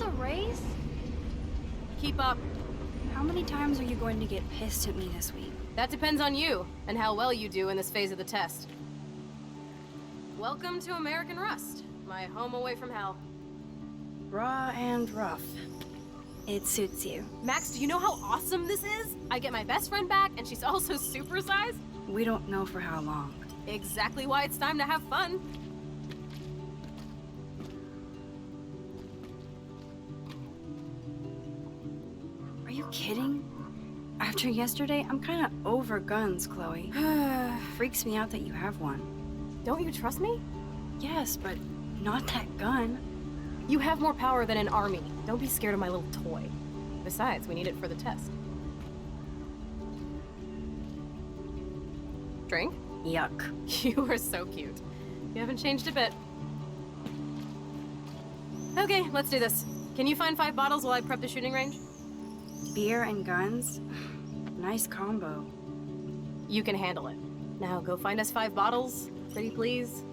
a race? Keep up. How many times are you going to get pissed at me this week? That depends on you, and how well you do in this phase of the test. Welcome to American Rust, my home away from hell. Raw and rough. It suits you. Max, do you know how awesome this is? I get my best friend back, and she's also supersized. We don't know for how long. Exactly why it's time to have fun. Are you kidding? After yesterday, I'm kinda over guns, Chloe. Freaks me out that you have one. Don't you trust me? Yes, but not that gun. You have more power than an army. Don't be scared of my little toy. Besides, we need it for the test. Drink? Yuck. You are so cute. You haven't changed a bit. Okay, let's do this. Can you find 5 bottles while I prep the shooting range? Beer and guns? Nice combo. You can handle it. Now go find us 5 bottles, pretty please.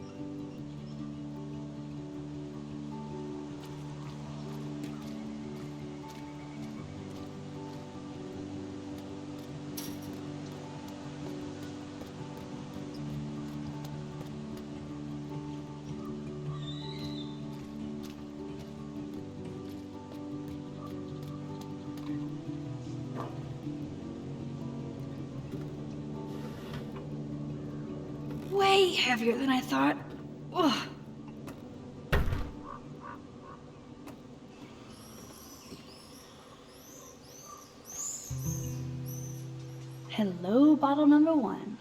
Way heavier than I thought. Ugh. Hello, bottle number 1.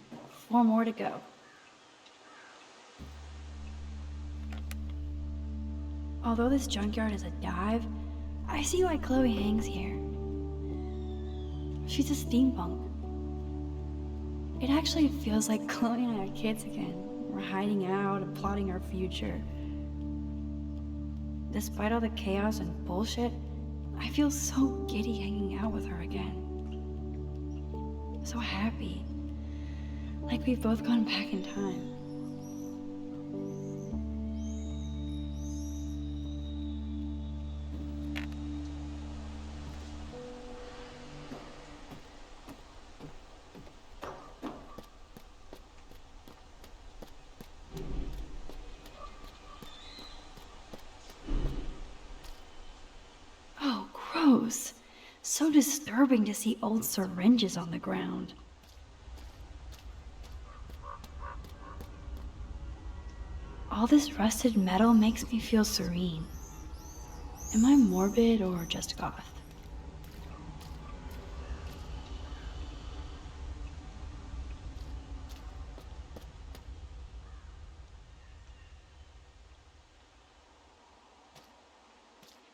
4 more to go. Although this junkyard is a dive, I see why Chloe hangs here. She's a steampunk. It actually feels like Chloe and I are kids again. We're hiding out and plotting our future. Despite all the chaos and bullshit, I feel so giddy hanging out with her again. So happy. Like we've both gone back in time. Oh, gross. So disturbing to see old syringes on the ground. All this rusted metal makes me feel serene. Am I morbid or just goth?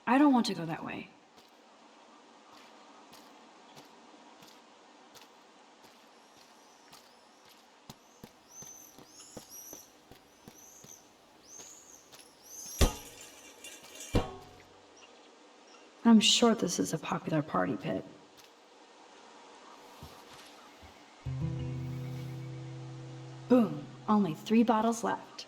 I don't want to go that way. I'm sure this is a popular party pit. Boom, only 3 bottles left.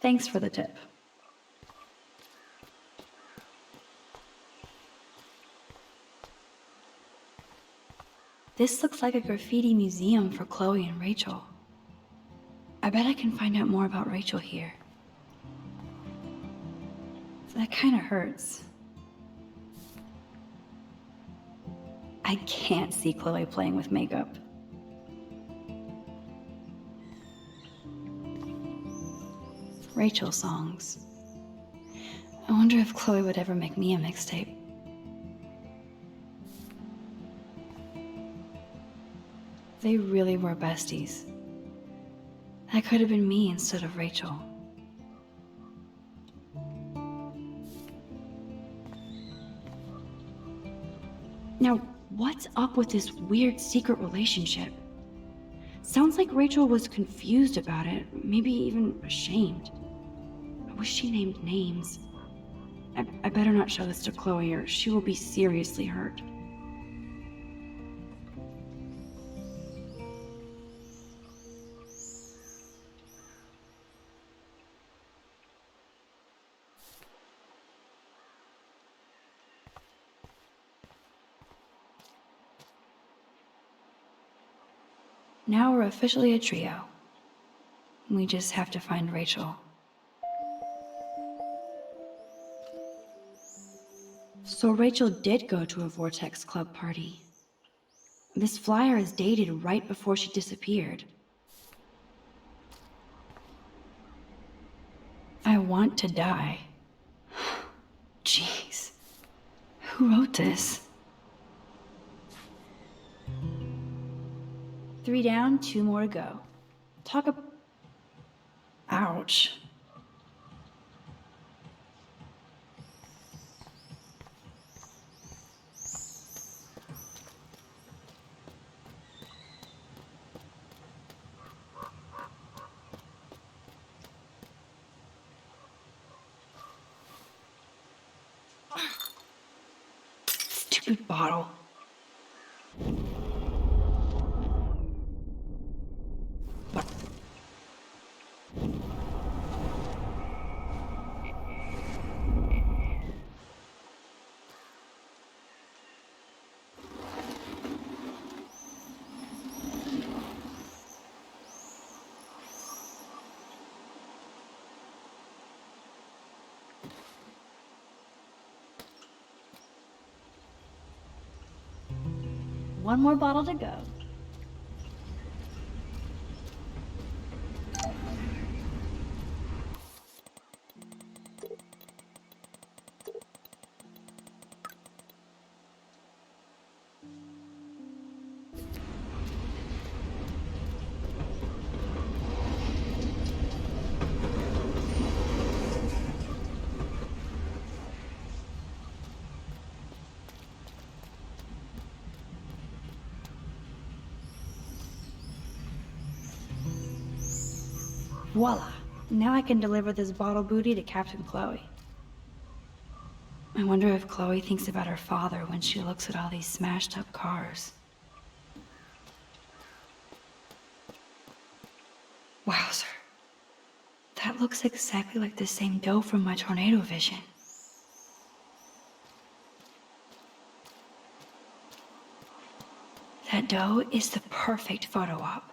Thanks for the tip. This looks like a graffiti museum for Chloe and Rachel. I bet I can find out more about Rachel here. That kind of hurts. I can't see Chloe playing with makeup. Rachel songs. I wonder if Chloe would ever make me a mixtape. They really were besties. That could have been me instead of Rachel. Now, what's up with this weird secret relationship? Sounds like Rachel was confused about it, maybe even ashamed. I wish she named names. I better not show this to Chloe or she will be seriously hurt. Now we're officially a trio. We just have to find Rachel. So Rachel did go to a Vortex Club party. This flyer is dated right before she disappeared. I want to die. Jeez. Who wrote this? 3 down, 2 more to go. Talk about... Ouch. Stupid bottle. One more bottle to go. Voila! Now I can deliver this bottle booty to Captain Chloe. I wonder if Chloe thinks about her father when she looks at all these smashed up cars. Wowzer. That looks exactly like the same doe from my tornado vision. That doe is the perfect photo op.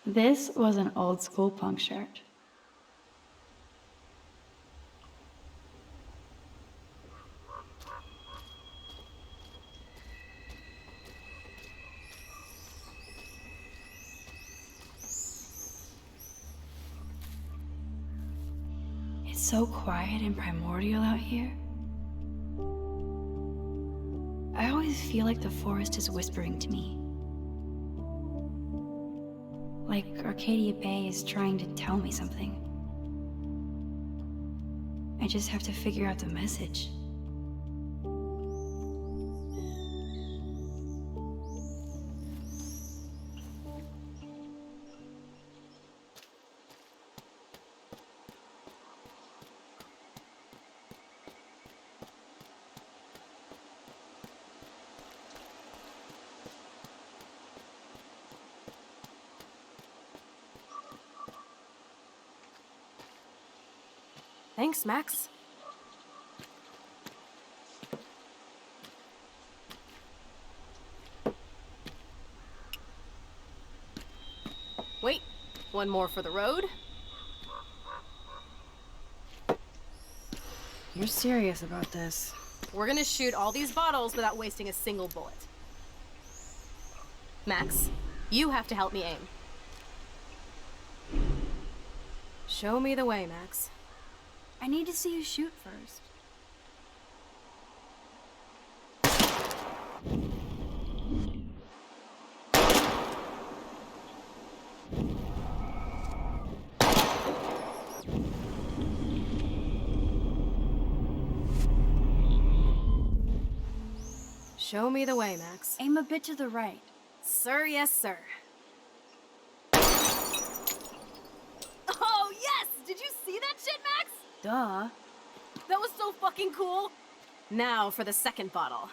This was an old school punk shirt. It's so quiet and primordial out here. I always feel like the forest is whispering to me. Like Arcadia Bay is trying to tell me something. I just have to figure out the message. Thanks, Max. One more for the road. You're serious about this. We're gonna shoot all these bottles without wasting a single bullet. Max, you have to help me aim. Show me the way, Max. I need to see you shoot first. Show me the way, Max. Aim a bit to the right. Sir, yes, sir. Oh, yes! Did you see that shit, Max? Duh. That was so fucking cool! Now for the second bottle.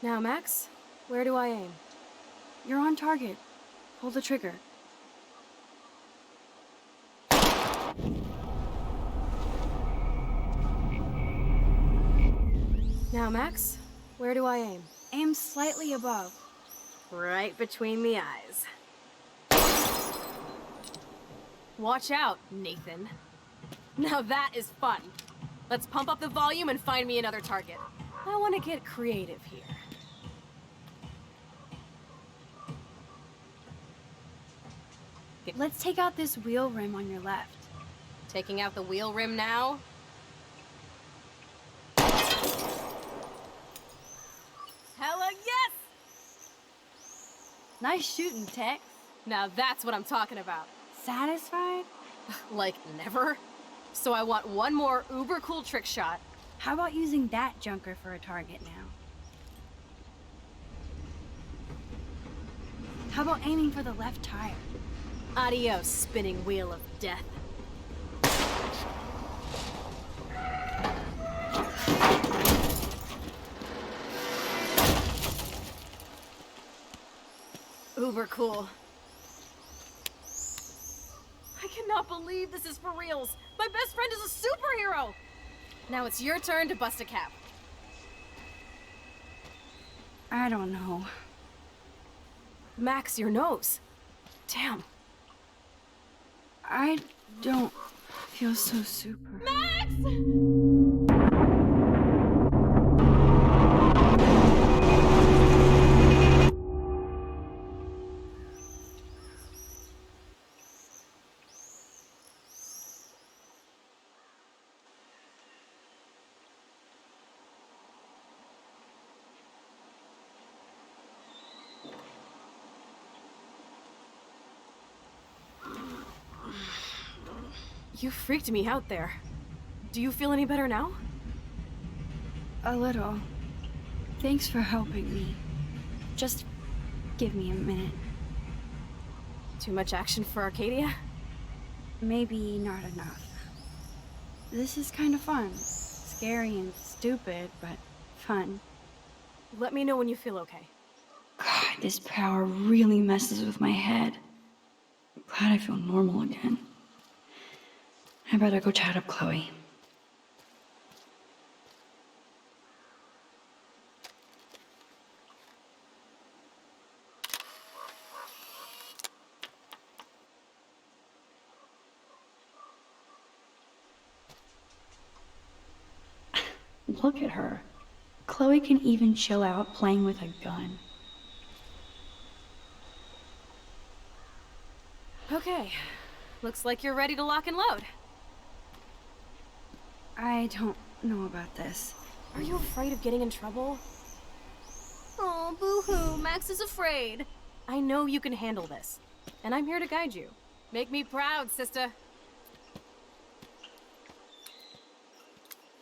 Now, Max, where do I aim? You're on target. Pull the trigger. Now, Max, where do I aim? Aim slightly above. Right between the eyes. Watch out, Nathan. Now that is fun. Let's pump up the volume and find me another target. I want to get creative here. Let's take out this wheel rim on your left. Taking out the wheel rim now. Hella yes! Nice shooting, Tex. Now that's what I'm talking about. Satisfied? Like, never? So I want one more uber cool trick shot. How about using that junker for a target now? How about aiming for the left tire? Adios, spinning wheel of death. Uber cool. I cannot believe this is for reals. My best friend is a superhero. Now it's your turn to bust a cap. I don't know. Max, your nose. Damn. I don't feel so super. Max! You freaked me out there. Do you feel any better now? A little. Thanks for helping me. Just give me a minute. Too much action for Arcadia? Maybe not enough. This is kind of fun. Scary and stupid, but fun. Let me know when you feel okay. God, this power really messes with my head. I'm glad I feel normal again. I better go chat up Chloe. Look at her. Chloe can even chill out playing with a gun. Okay. Looks like you're ready to lock and load. I don't know about this. Are you afraid of getting in trouble? Oh, boo-hoo, Max is afraid. I know you can handle this, and I'm here to guide you. Make me proud, sister.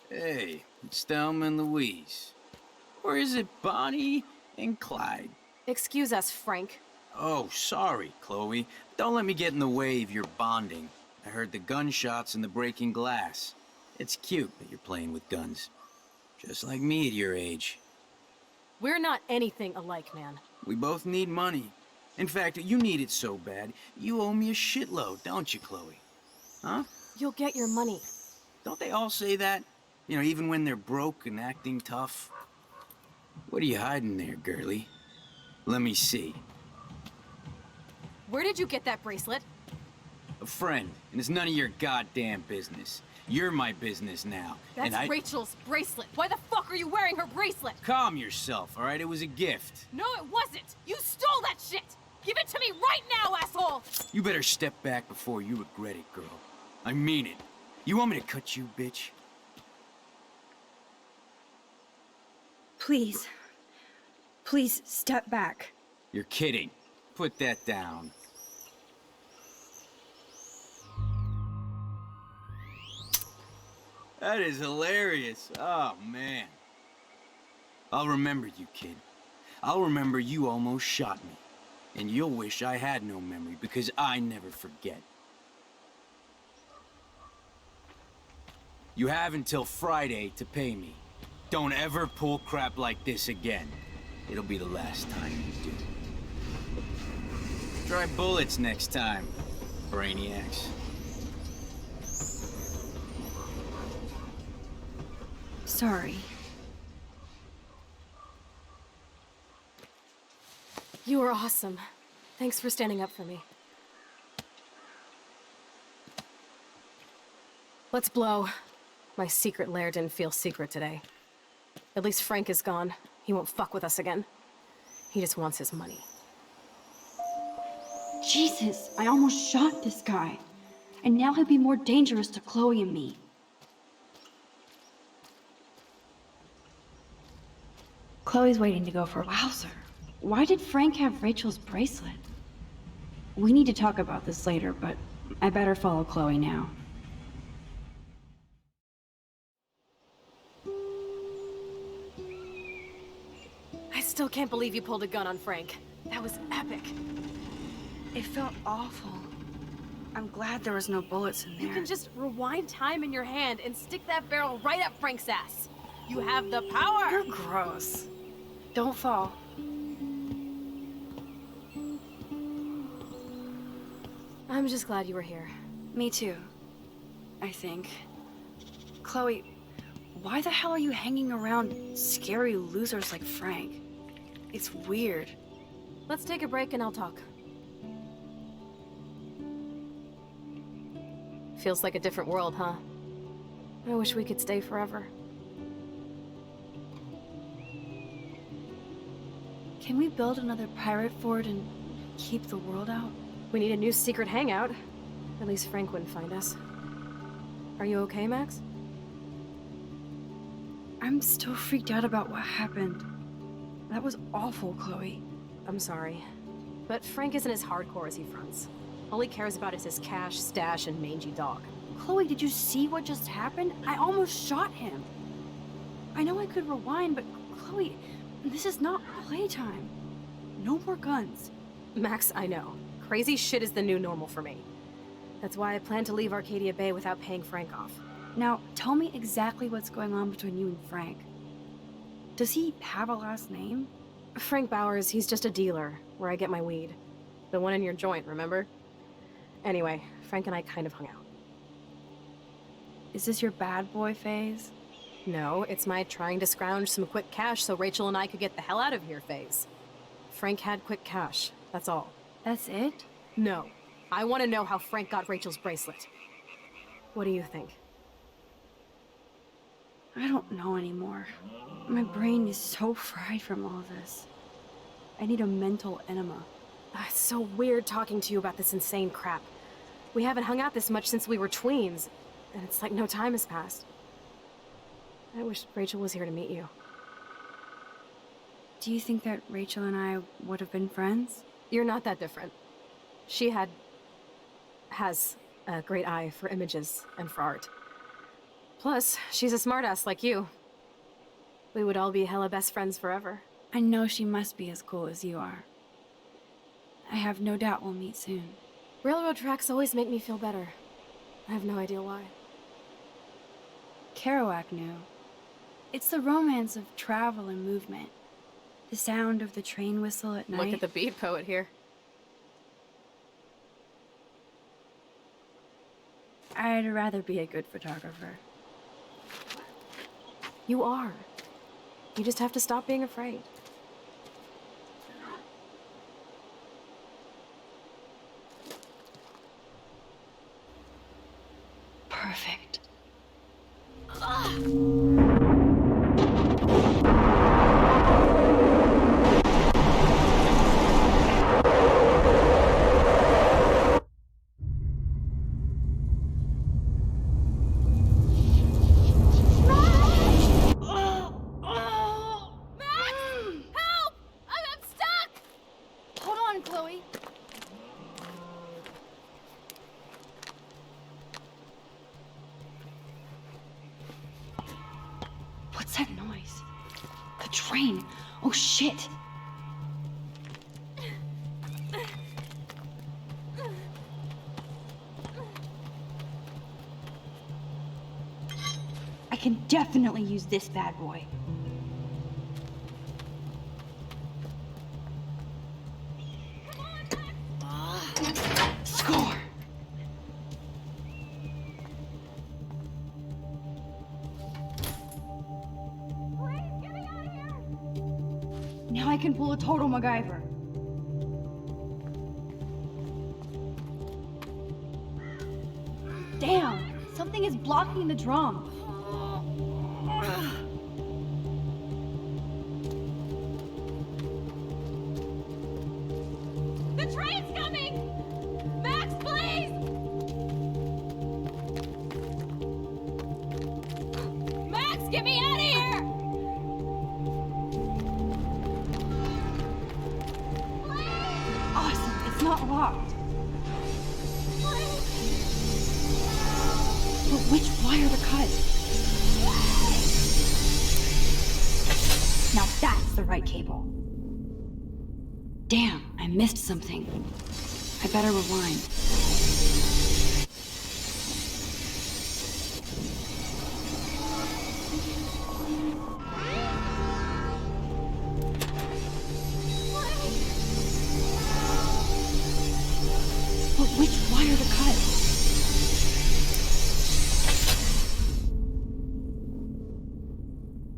Hey, it's Thelma and Louise. Or is it Bonnie and Clyde? Excuse us, Frank. Oh, sorry, Chloe. Don't let me get in the way of your bonding. I heard the gunshots and the breaking glass. It's cute that you're playing with guns. Just like me at your age. We're not anything alike, man. We both need money. In fact, you need it so bad, you owe me a shitload, don't you, Chloe? Huh? You'll get your money. Don't they all say that? You know, even when they're broke and acting tough? What are you hiding there, girlie? Let me see. Where did you get that bracelet? A friend, and it's none of your goddamn business. You're my business now, That's and I... Rachel's bracelet. Why the fuck are you wearing her bracelet? Calm yourself, all right? It was a gift. No, it wasn't. You stole that shit. Give it to me right now, asshole. You better step back before you regret it, girl. I mean it. You want me to cut you, bitch? Please. Please step back. You're kidding. Put that down. That is hilarious. Oh, man. I'll remember you, kid. I'll remember you almost shot me. And you'll wish I had no memory, because I never forget. You have until Friday to pay me. Don't ever pull crap like this again. It'll be the last time you do. Try bullets next time, brainiacs. Sorry. You were awesome. Thanks for standing up for me. Let's blow. My secret lair didn't feel secret today. At least Frank is gone. He won't fuck with us again. He just wants his money. Jesus, I almost shot this guy. And now he'll be more dangerous to Chloe and me. Chloe's waiting to go for Wowzer. Why did Frank have Rachel's bracelet? We need to talk about this later, but I better follow Chloe now. I still can't believe you pulled a gun on Frank. That was epic. It felt awful. I'm glad there was no bullets in there. You can just rewind time in your hand and stick that barrel right up Frank's ass. You have the power! You're gross. Don't fall. I'm just glad you were here. Me too, I think. Chloe, why the hell are you hanging around scary losers like Frank? It's weird. Let's take a break and I'll talk. Feels like a different world, huh? I wish we could stay forever. Can we build another pirate fort and keep the world out? We need a new secret hangout. At least Frank wouldn't find us. Are you okay, Max? I'm still freaked out about what happened. That was awful, Chloe. I'm sorry. But Frank isn't as hardcore as he fronts. All he cares about is his cash, stash, and mangy dog. Chloe, did you see what just happened? I almost shot him. I know I could rewind, but Chloe, this is not playtime. No more guns. Max, I know. Crazy shit is the new normal for me. That's why I plan to leave Arcadia Bay without paying Frank off. Now, tell me exactly what's going on between you and Frank. Does he have a last name? Frank Bowers, he's just a dealer, where I get my weed. The one in your joint, remember? Anyway, Frank and I kind of hung out. Is this your bad boy phase? No, it's my trying to scrounge some quick cash so Rachel and I could get the hell out of here phase. Frank had quick cash, that's all. That's it? No. I want to know how Frank got Rachel's bracelet. What do you think? I don't know anymore. My brain is so fried from all this. I need a mental enema. It's so weird talking to you about this insane crap. We haven't hung out this much since we were tweens, and it's like no time has passed. I wish Rachel was here to meet you. Do you think that Rachel and I would have been friends? You're not that different. She has a great eye for images and for art. Plus, she's a smartass like you. We would all be hella best friends forever. I know she must be as cool as you are. I have no doubt we'll meet soon. Railroad tracks always make me feel better. I have no idea why. Kerouac knew. It's the romance of travel and movement. The sound of the train whistle at night. Look at the beat poet here. I'd rather be a good photographer. You are. You just have to stop being afraid. noise? The train! Oh shit! I can definitely use this bad boy. Score! Now I can pull a total MacGyver. Damn! Something is blocking the drum. The train's coming! Max, please! Max, get me out of here! Awesome! It's not locked. But which wire to cut? Now that's the right cable. Damn, I missed something. I better rewind. But which wire to cut?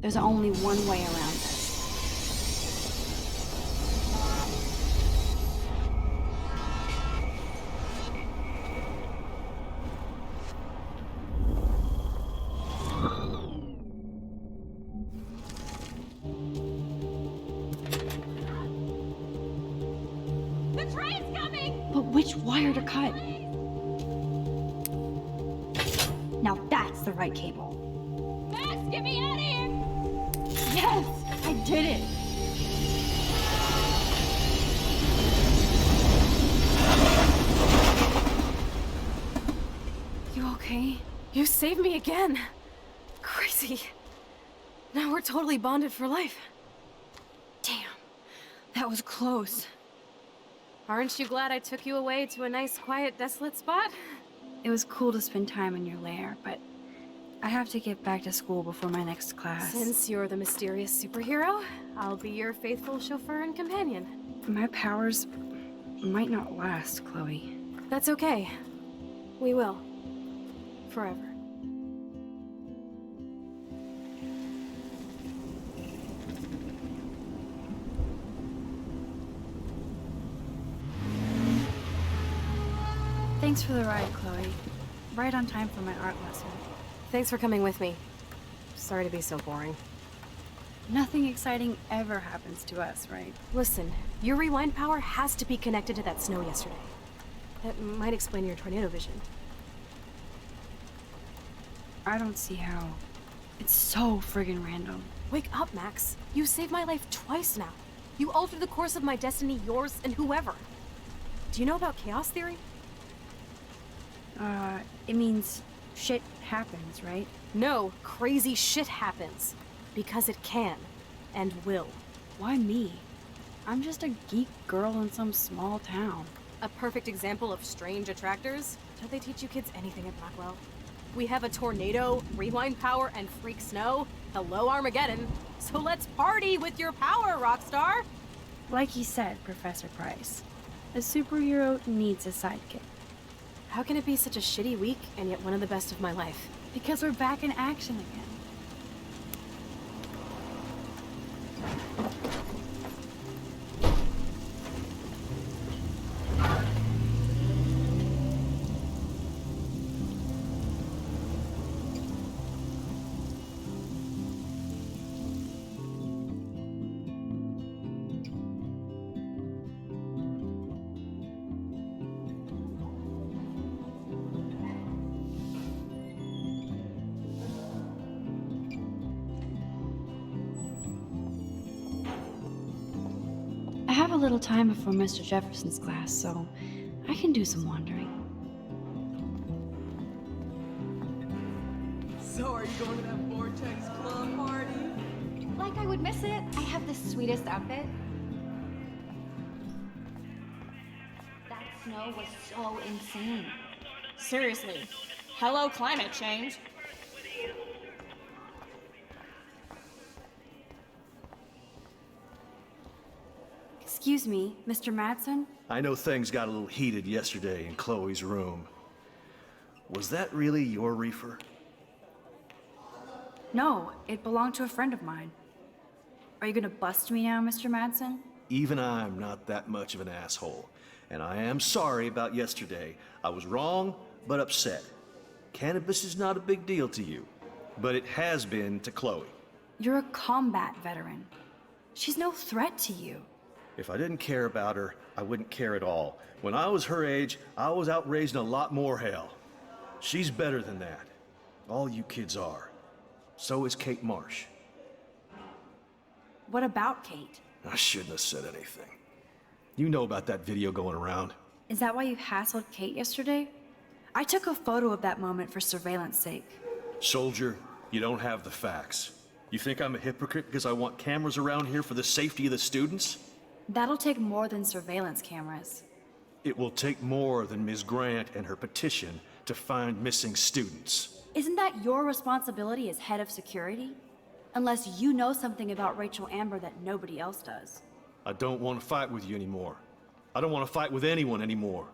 There's only one way around this. The train's coming! But which wire to cut? Now that's the right cable. Max, get me out of here! Yes! I did it! You okay? You saved me again. Crazy. Now we're totally bonded for life. Damn, that was close. Aren't you glad I took you away to a nice, quiet, desolate spot? It was cool to spend time in your lair, but I have to get back to school before my next class. Since you're the mysterious superhero, I'll be your faithful chauffeur and companion. My powers might not last, Chloe. That's okay. We will. Forever. Thanks for the ride, Chloe. Right on time for my art lesson. Thanks for coming with me. Sorry to be so boring. Nothing exciting ever happens to us, right? Listen, your rewind power has to be connected to that snow yesterday. That might explain your tornado vision. I don't see how. It's so friggin' random. Wake up, Max. You saved my life twice now. You altered the course of my destiny, yours, and whoever. Do you know about chaos theory? It means shit happens, right? No, crazy shit happens. Because it can. And will. Why me? I'm just a geek girl in some small town. A perfect example of strange attractors? Don't they teach you kids anything at Blackwell? We have a tornado, rewind power, and freak snow. Hello, Armageddon. So let's party with your power, Rockstar! Like you said, Professor Price, a superhero needs a sidekick. How can it be such a shitty week and yet one of the best of my life? Because we're back in action again. I have a little time before Mr. Jefferson's class, so I can do some wandering. So are you going to that Vortex Club party? like I would miss it. I have the sweetest outfit. That snow was so insane. Seriously. Hello, climate change. Excuse me, Mr. Madsen? I know things got a little heated yesterday in Chloe's room. Was that really your reefer? No, it belonged to a friend of mine. Are you gonna bust me now, Mr. Madsen? Even I'm not that much of an asshole. And I am sorry about yesterday. I was wrong, but upset. Cannabis is not a big deal to you, but it has been to Chloe. You're a combat veteran. She's no threat to you. If I didn't care about her, I wouldn't care at all. When I was her age, I was out raising a lot more hell. She's better than that. All you kids are. So is Kate Marsh. What about Kate? I shouldn't have said anything. You know about that video going around. Is that why you hassled Kate yesterday? I took a photo of that moment for surveillance sake. Soldier, you don't have the facts. You think I'm a hypocrite because I want cameras around here for the safety of the students? That'll take more than surveillance cameras. It will take more than Ms. Grant and her petition to find missing students. Isn't that your responsibility as head of security? Unless you know something about Rachel Amber that nobody else does. I don't want to fight with you anymore. I don't want to fight with anyone anymore.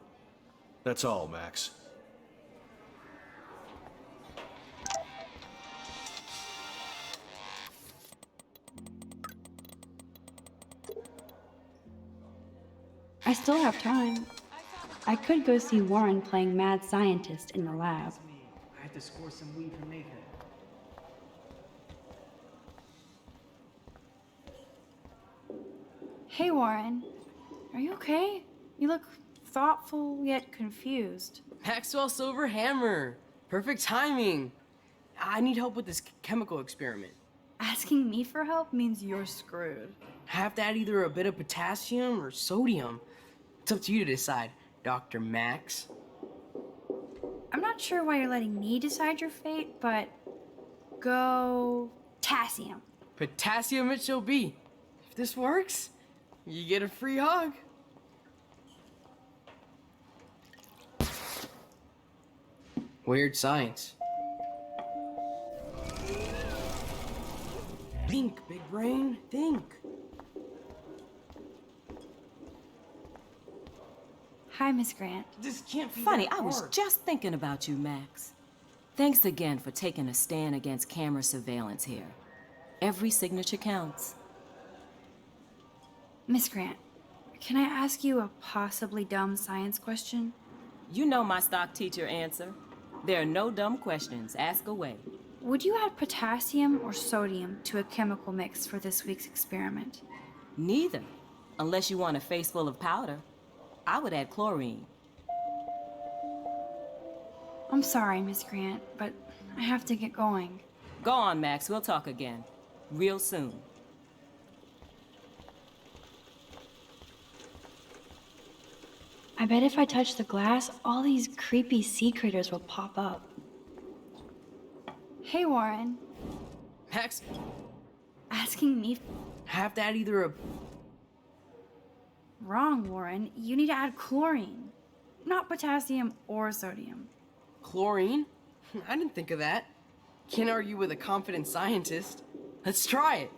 That's all, Max. I still have time. I could go see Warren playing mad scientist in the lab. I had to score some weed from Nathan. Hey, Warren. Are you okay? You look thoughtful yet confused. Maxwell Silver Hammer. Perfect timing. I need help with this chemical experiment. Asking me for help means you're screwed. I have to add either a bit of potassium or sodium. It's up to you to decide, Dr. Max. I'm not sure why you're letting me decide your fate, but go potassium. Potassium it shall be. If this works, you get a free hug. Weird science. Think, big brain, think. Hi, Miss Grant. This can't be Funny, that I was hard. just thinking about you, Max. Thanks again for taking a stand against camera surveillance here. Every signature counts. Miss Grant, can I ask you a possibly dumb science question? You know my stock teacher answer. There are no dumb questions. Ask away. Would you add potassium or sodium to a chemical mix for this week's experiment? Neither. Unless you want a face full of powder. I would add chlorine. I'm sorry, Miss Grant, but I have to get going. Go on, Max. We'll talk again. Real soon. I bet if I touch the glass, all these creepy sea critters will pop up. Hey, Warren. Max, Asking me have to add either a... wrong, Warren. You need to add chlorine, not potassium or sodium. Chlorine? I didn't think of that. Can't argue with a confident scientist. Let's try it.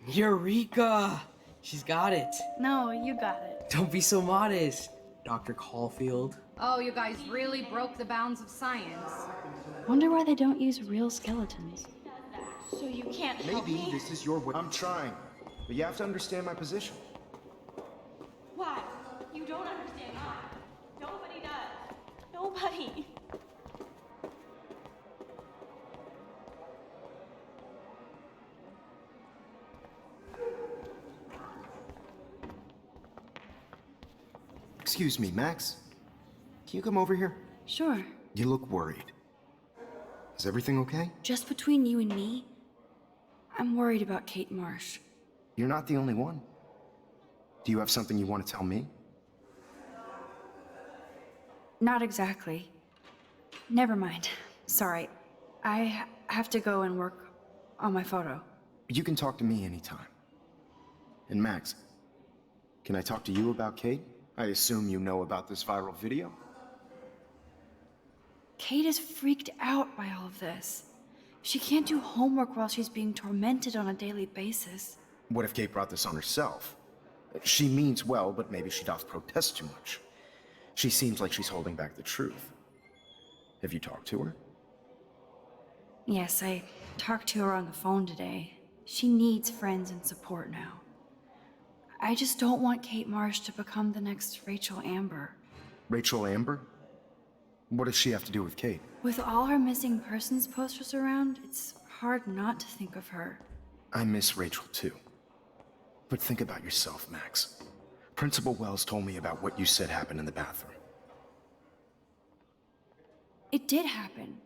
Eureka! She's got it. No, you got it. Don't be so modest, Dr. Caulfield. Oh, you guys really broke the bounds of science. Wonder why they don't use real skeletons. So you can't help Maybe me? this is your way. I'm trying, but you have to understand my position. Why? You don't understand why. Nobody does. Nobody. Excuse me, Max. Can you come over here? Sure. You look worried. Is everything okay? Just between you and me, I'm worried about Kate Marsh. You're not the only one. Do you have something you want to tell me? Not exactly. Never mind. Sorry. Have to go and work on my photo. You can talk to me anytime. And Max, can I talk to you about Kate? I assume you know about this viral video? Kate is freaked out by all of this. She can't do homework while she's being tormented on a daily basis. What if Kate brought this on herself? She means well, but maybe she doth protest too much. She seems like she's holding back the truth. Have you talked to her? Yes, I talked to her on the phone today. She needs friends and support now. I just don't want Kate Marsh to become the next Rachel Amber. Rachel Amber? What does she have to do with Kate? With all her missing persons posters around, it's hard not to think of her. I miss Rachel too. But think about yourself, Max. Principal Wells told me about what you said happened in the bathroom. It did happen.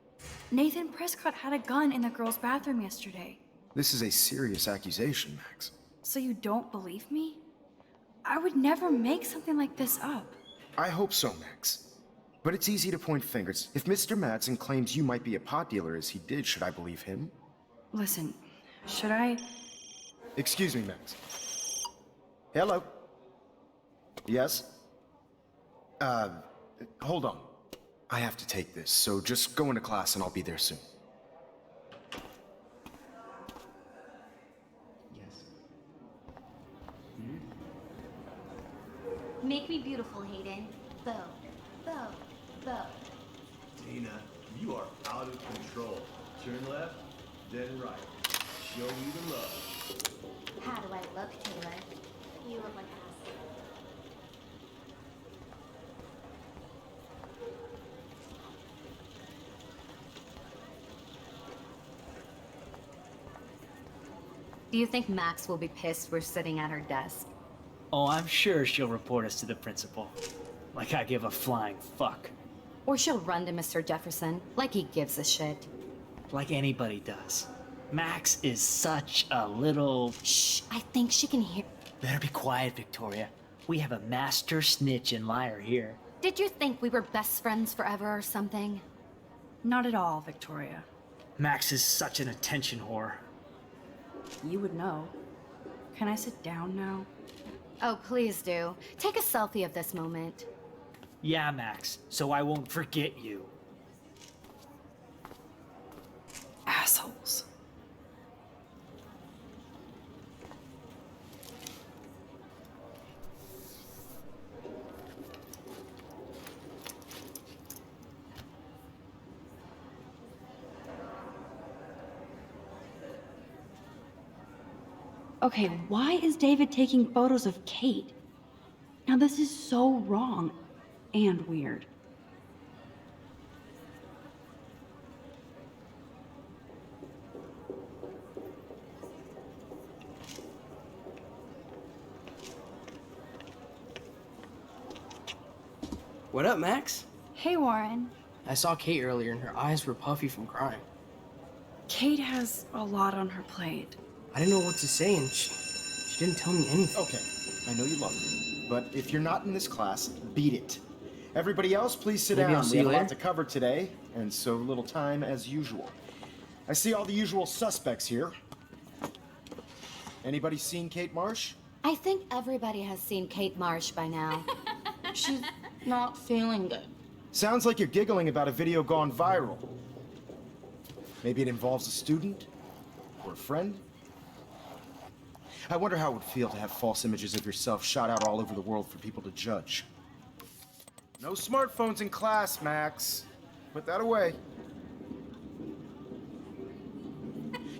Nathan Prescott had a gun in the girls' bathroom yesterday. This is a serious accusation, Max. So you don't believe me? I would never make something like this up. I hope so, Max. But it's easy to point fingers. If Mr. Madsen claims you might be a pot dealer as he did, should I believe him? Listen, should I? Excuse me, Max. Hello? Yes? Hold on. I have to take this, so just go into class and I'll be there soon. Yes. Make me beautiful, Hayden. Bow, bow, bow. Tina, you are out of control. Turn left, then right. Show me the love. How do I look, Taylor? You look like ass. Do you think Max will be pissed we're sitting at her desk? Oh, I'm sure she'll report us to the principal. Like I give a flying fuck. Or she'll run to Mr. Jefferson, like he gives a shit. Like anybody does. Max is such a little... Shh, I think she can hear. Better be quiet, Victoria. We have a master snitch and liar here. Did you think we were best friends forever or something? Not at all, Victoria. Max is such an attention whore. You would know. Can I sit down now? Oh, please do. Take a selfie of this moment. Yeah, Max, so I won't forget you. Assholes. Okay, why is David taking photos of Kate? Now this is so wrong and weird. What up, Max? Hey, Warren. I saw Kate earlier and her eyes were puffy from crying. Kate has a lot on her plate. I didn't know what to say and she didn't tell me anything. Okay, I know you love me, but if you're not in this class, beat it. Everybody else, please sit Maybe down. I'll see We have you a lot later. to cover today, and so little time as usual. I see all the usual suspects here. Anybody seen Kate Marsh? I think everybody has seen Kate Marsh by now. She's not feeling good. Sounds like you're giggling about a video gone viral. Maybe it involves a student? Or a friend? I wonder how it would feel to have false images of yourself shot out all over the world for people to judge. No smartphones in class, Max. Put that away.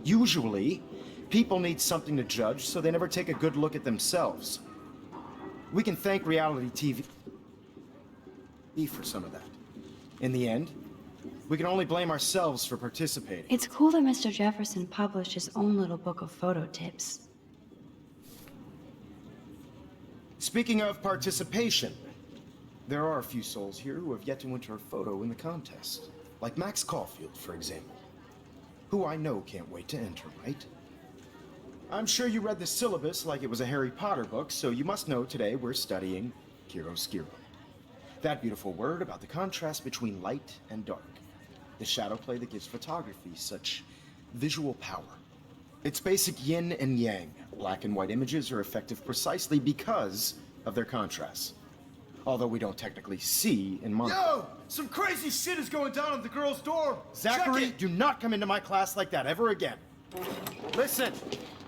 Usually, people need something to judge, so they never take a good look at themselves. We can thank reality TV for some of that. In the end, we can only blame ourselves for participating. It's cool that Mr. Jefferson published his own little book of photo tips. Speaking of participation, there are a few souls here who have yet to enter a photo in the contest. Like Max Caulfield, for example. Who I know can't wait to enter, right? I'm sure you read the syllabus like it was a Harry Potter book, so you must know today we're studying chiaroscuro. That beautiful word about the contrast between light and dark. The shadow play that gives photography such visual power. It's basic yin and yang. Black and white images are effective precisely because of their contrast. Although we don't technically see in monocle. Yo! Some crazy shit is going down in the girls' dorm! Zachary, Check it! do not come into my class like that ever again. Listen,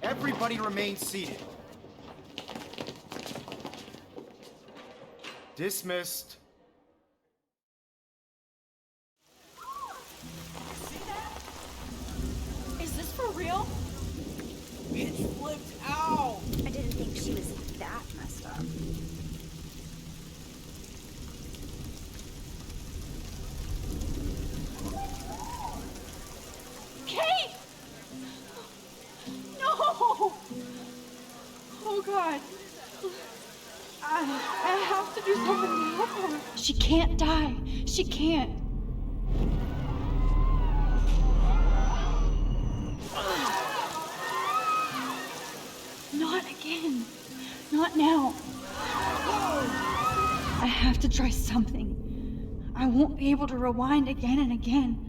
everybody remain seated. Dismissed. Is this for real? Bitch flipped out! I didn't think she was that messed up. Kate! No! Oh God. I have to do something to help her. She can't die. She can't. Not again. Not now. I have to try something. I won't be able to rewind again and again.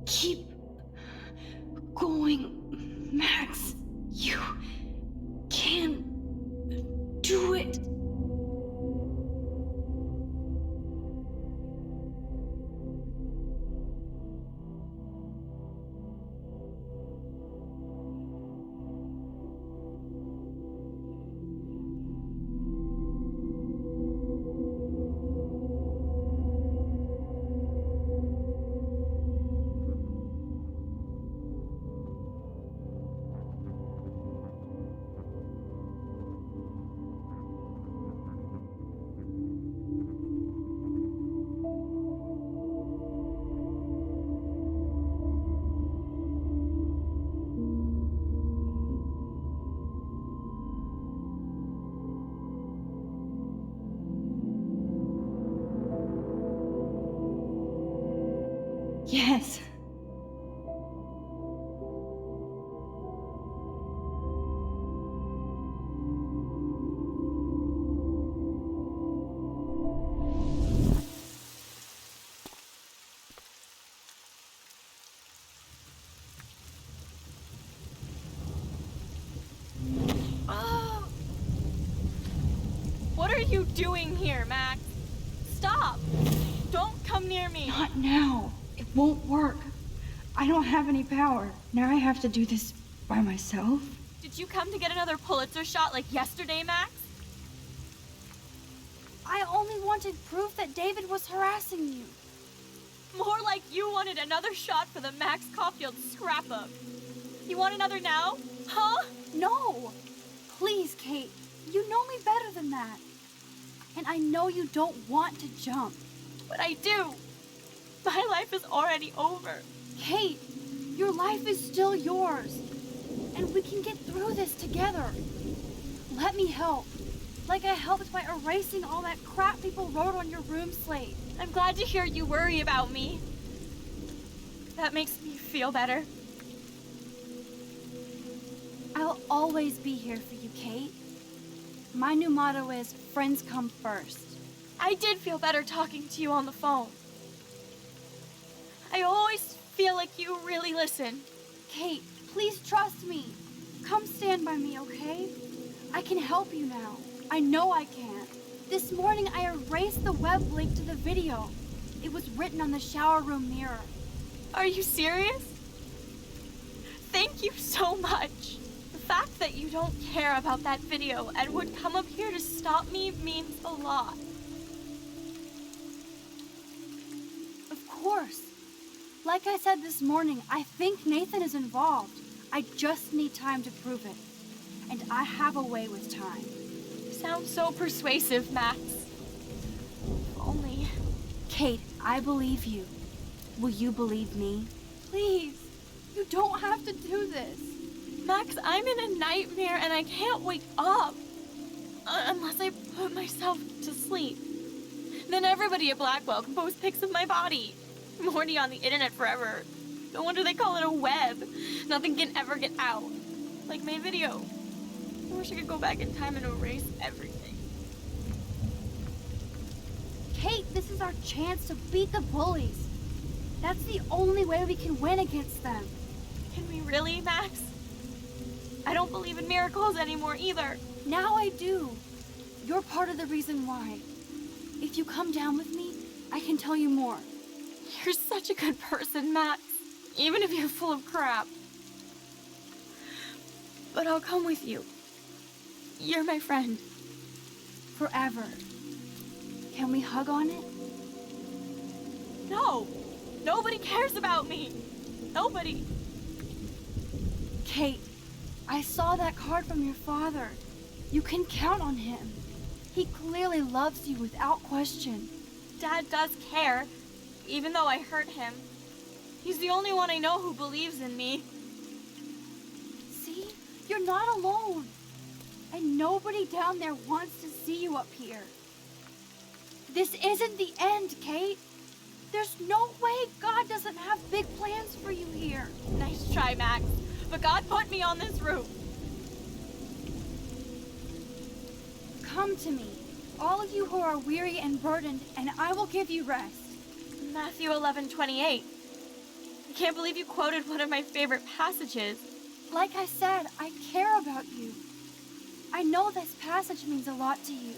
Keep going, Max. You can do it. Yes. What are you doing here, Max? Stop! Don't come near me! Not now. It won't work. I don't have any power. Now I have to do this by myself. Did you come to get another Pulitzer shot like yesterday, Max? I only wanted proof that David was harassing you. More like you wanted another shot for the Max Caulfield scrapbook. You want another now? Huh? No! Please, Kate. You know me better than that. And I know you don't want to jump. But I do. My life is already over. Kate, your life is still yours. And we can get through this together. Let me help. Like I helped by erasing all that crap people wrote on your room slate. I'm glad to hear you worry about me. That makes me feel better. I'll always be here for you, Kate. My new motto is, friends come first. I did feel better talking to you on the phone. I always feel like you really listen. Kate, please trust me. Come stand by me, okay? I can help you now. I know I can. This morning I erased the web link to the video. It was written on the shower room mirror. Are you serious? Thank you so much. The fact that you don't care about that video and would come up here to stop me means a lot. Of course. Like I said this morning, I think Nathan is involved. I just need time to prove it. And I have a way with time. You sound so persuasive, Max. If only. Kate, I believe you. Will you believe me? Please, you don't have to do this. Max, I'm in a nightmare and I can't wake up. Unless I put myself to sleep. Then everybody at Blackwell can post pics of my body. I'm already on the internet forever. No wonder they call it a web. Nothing can ever get out. Like my video. I wish I could go back in time and erase everything. Kate, this is our chance to beat the bullies. That's the only way we can win against them. Can we really, Max? I don't believe in miracles anymore either. Now I do. You're part of the reason why. If you come down with me, I can tell you more. You're such a good person, Max. Even if you're full of crap. But I'll come with you. You're my friend. Forever. Can we hug on it? No! Nobody cares about me! Nobody! Kate, I saw that card from your father. You can count on him. He clearly loves you without question. Dad does care, even though I hurt him. He's the only one I know who believes in me. See? You're not alone. And nobody down there wants to see you up here. This isn't the end, Kate. There's no way God doesn't have big plans for you here. Nice try, Max. But God put me on this roof. Come to me, all of you who are weary and burdened, and I will give you rest. Matthew 11:28. I can't believe you quoted one of my favorite passages. Like I said, I care about you. I know this passage means a lot to you.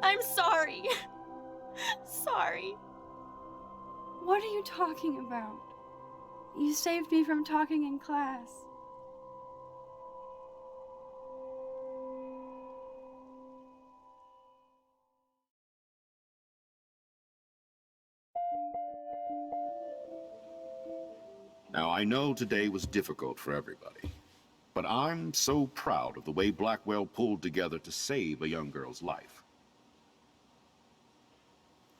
I'm sorry. Sorry. What are you talking about? You saved me from talking in class. Now, I know today was difficult for everybody, but I'm so proud of the way Blackwell pulled together to save a young girl's life.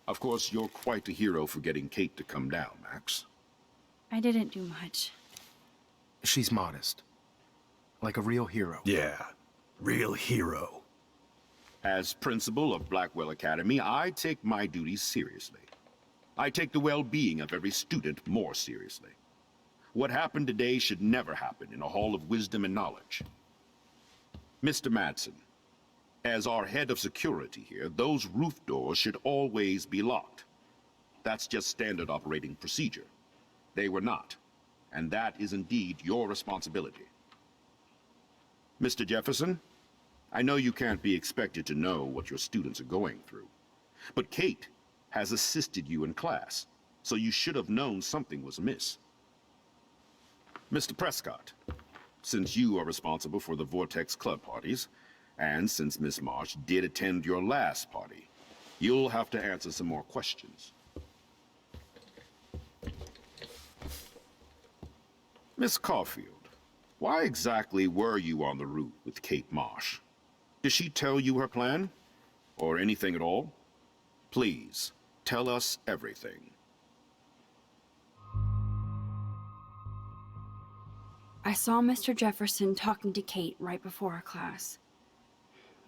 Of course, you're quite a hero for getting Kate to come down, Max. I didn't do much. She's modest. Like a real hero. Yeah, real hero. As principal of Blackwell Academy, I take my duties seriously. I take the well-being of every student more seriously. What happened today should never happen in a hall of wisdom and knowledge. Mr. Madsen, as our head of security here, those roof doors should always be locked. That's just standard operating procedure. They were not, and that is indeed your responsibility. Mr. Jefferson, I know you can't be expected to know what your students are going through, but Kate has assisted you in class, so you should have known something was amiss. Mr. Prescott, since you are responsible for the Vortex Club parties, and since Miss Marsh did attend your last party, you'll have to answer some more questions. Miss Caulfield, why exactly were you on the route with Kate Marsh? Did she tell you her plan? Or anything at all? Please, tell us everything. I saw Mr. Jefferson talking to Kate right before our class.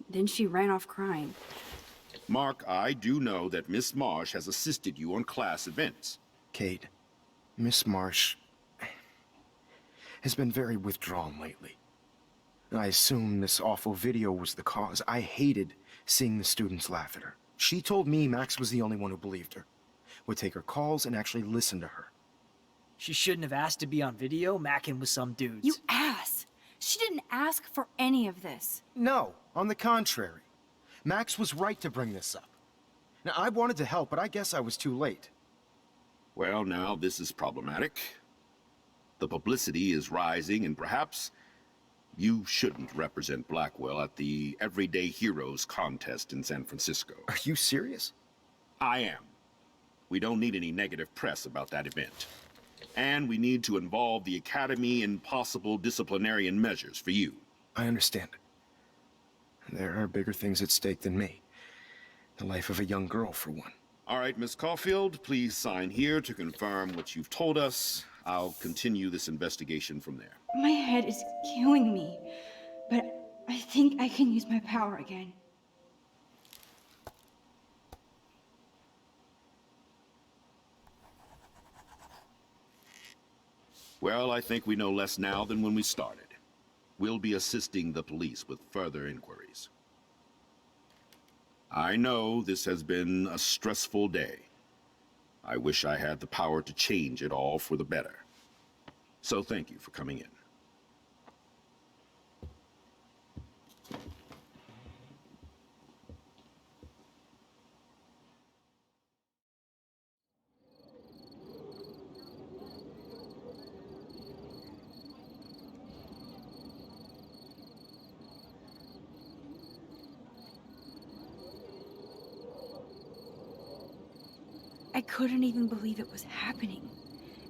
Then she ran off crying. Mark, I do know that Miss Marsh has assisted you on class events. Kate, Miss Marsh has been very withdrawn lately. I assume this awful video was the cause. I hated seeing the students laugh at her. She told me Max was the only one who believed her, would take her calls and actually listen to her. She shouldn't have asked to be on video, macking with some dudes. You ass! She didn't ask for any of this. No, on the contrary. Max was right to bring this up. Now, I wanted to help, but I guess I was too late. Well, now this is problematic. The publicity is rising, and perhaps you shouldn't represent Blackwell at the Everyday Heroes contest in San Francisco. Are you serious? I am. We don't need any negative press about that event. And we need to involve the Academy in possible disciplinarian measures for you. I understand. There are bigger things at stake than me. The life of a young girl, for one. All right, Miss Caulfield, please sign here to confirm what you've told us. I'll continue this investigation from there. My head is killing me, but I think I can use my power again. Well, I think we know less now than when we started. We'll be assisting the police with further inquiries. I know this has been a stressful day. I wish I had the power to change it all for the better. So thank you for coming in. I couldn't even believe it was happening.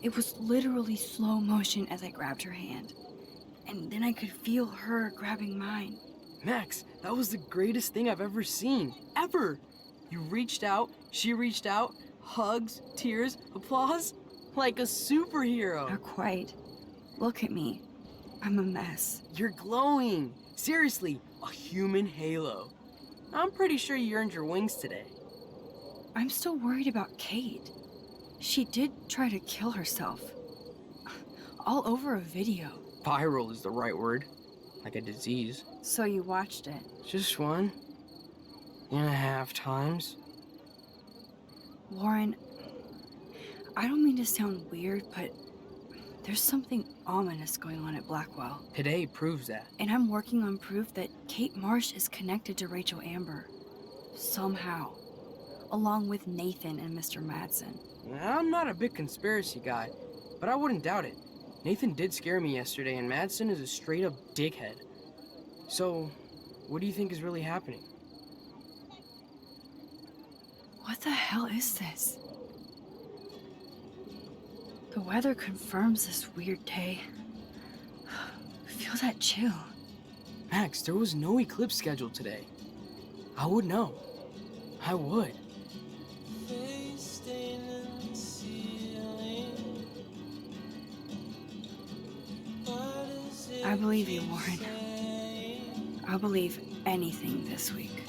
It was literally slow motion as I grabbed her hand. And then I could feel her grabbing mine. Max, that was the greatest thing I've ever seen. Ever! You reached out, she reached out, hugs, tears, applause. Like a superhero. Not quite. Look at me. I'm a mess. You're glowing. Seriously, a human halo. I'm pretty sure you earned your wings today. I'm still worried about Kate. She did try to kill herself. All over a video. Viral is the right word. Like a disease. So you watched it? Just 1.5 times. Warren, I don't mean to sound weird, but there's something ominous going on at Blackwell. Today proves that. And I'm working on proof that Kate Marsh is connected to Rachel Amber. Somehow. Along with Nathan and Mr. Madsen. I'm not a big conspiracy guy, but I wouldn't doubt it. Nathan did scare me yesterday, and Madsen is a straight-up dickhead. So, what do you think is really happening? What the hell is this? The weather confirms this weird day. Feel that chill. Max, there was no eclipse scheduled today. I would know. I would. I believe you, Warren. I'll believe anything this week.